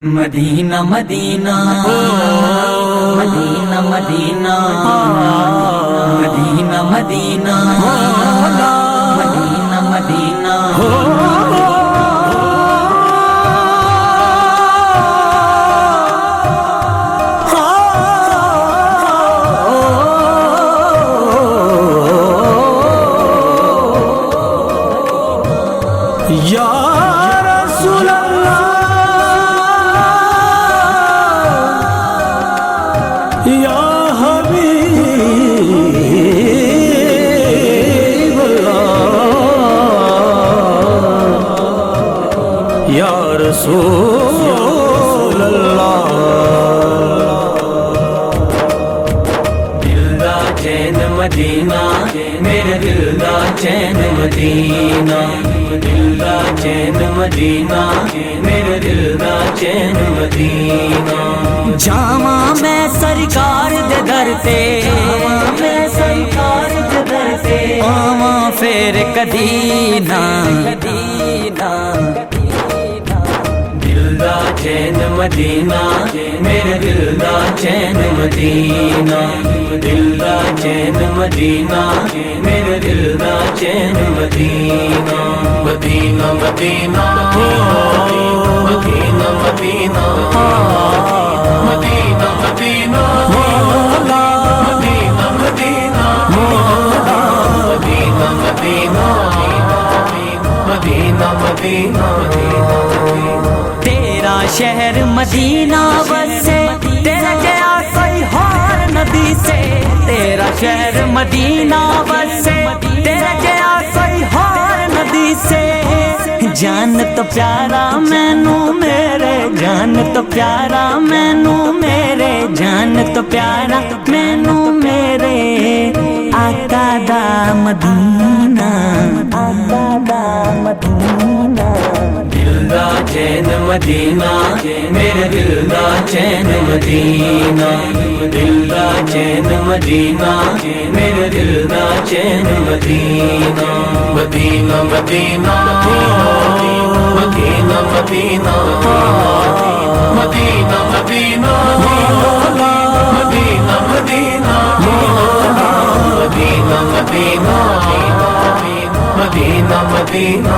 مدینہ مدینہ مدینہ مدینہ مدینہ مدینہ مدینہ مدینہ یا رسول اللہ یا حبیب اللہ یا رسول اللہ دل دا چین مدینہ میرے دل دا چین مدینہ دل دا چین مدینہ میرے دل دا چین مدینہ جاواں میں سرکار دے در تے میں سرکار دے در تے آواں پھر کدی نہ دل دا چین مدینہ میرے دل دا چین مدینہ دل دا چین مدینہ میرے دل دا چین مدینہ مدینہ مدینہ مدینہ مدینہ مدینہ مدینہ مدینہ مدینہ مدینہ مدینہ مدینہ تیرا شہر مدینہ وسے تیرا گیا کوئی اور نبی سے تیرا شہر مدینہ وسے تیرا گیا کوئی اور نبی سے جان تو پیارا مینو میرے جان تو پیارا مینو میرے جان تو پیارا مینو میرے آقا دا مدینہ آقا دا مدینہ دل دا چین مدینہ میرے دل دا چین مدینہ دل دا چین مدینہ میرے دل دا چین مدینہ مدینہ مدینہ مدینہ مدینہ مدینہ مدینہ مدینہ مدینہ مدینہ مدینہ مدینہ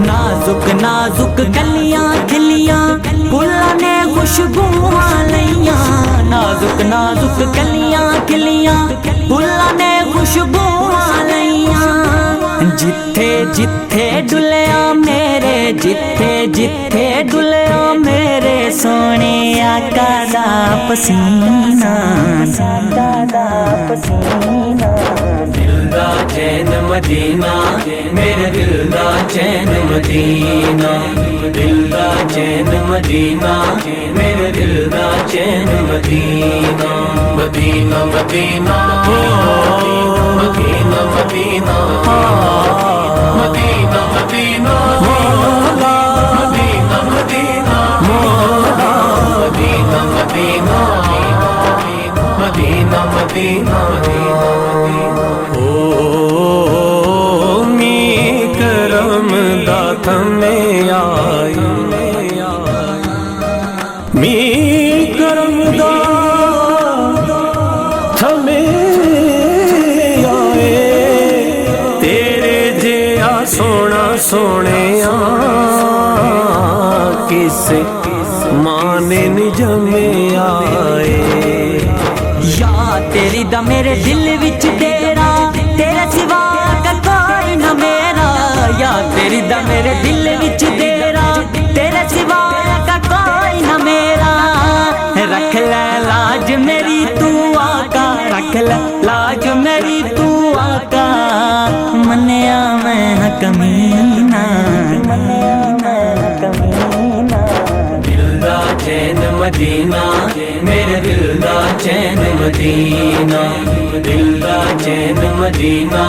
نازک نازک کلیاں کھلیاں پھلاں نے خوشبوواں لیاں نازک نازک کلیاں کھلیاں پھلاں نے خوشبوواں لیاں جتھے جتھے ڈلیا میرے جتھے جتھے ڈلیا میرے سونے آقا دا پسینہ آقا دا پسینہ دل دا چین مدینہ میرے دل دا چین مدینہ دل دا چین مدینہ میرے دل دا چین مدینہ مدینہ مدینہ مدینہ مدینہ مدینہ مدینہ مدینہ مدینہ مدینہ مدینہ او می کرم دات میں آئی می کرم دات میں آئے تیرے جیا سونا سونے کس مانے نجمے آئے یا تیری دا میرے دل وچ تیرا تیرے سوا کا کوئی نہ میرا یا تیری دا میرے دل وچ تیرا تیرے سوا کا کوئی نہ میرا رکھ لے لاج میری تو آقا رکھ لے لاج میری تو آقا منیا میں کمینہ منیا میں کمینہ دل دا چین مدینہ میرے دل دا چین مدینہ دل دا چین مدینہ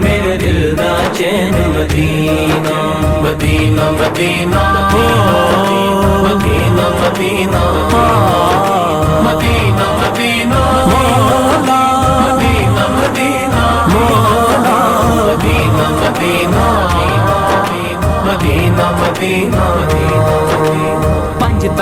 میرے دل دا چین مدینہ مدینہ مدینہ مدینہ مدینہ مدینہ مدینہ مدینہ مدینہ مدینہ مدینہ مدینہ مدینہ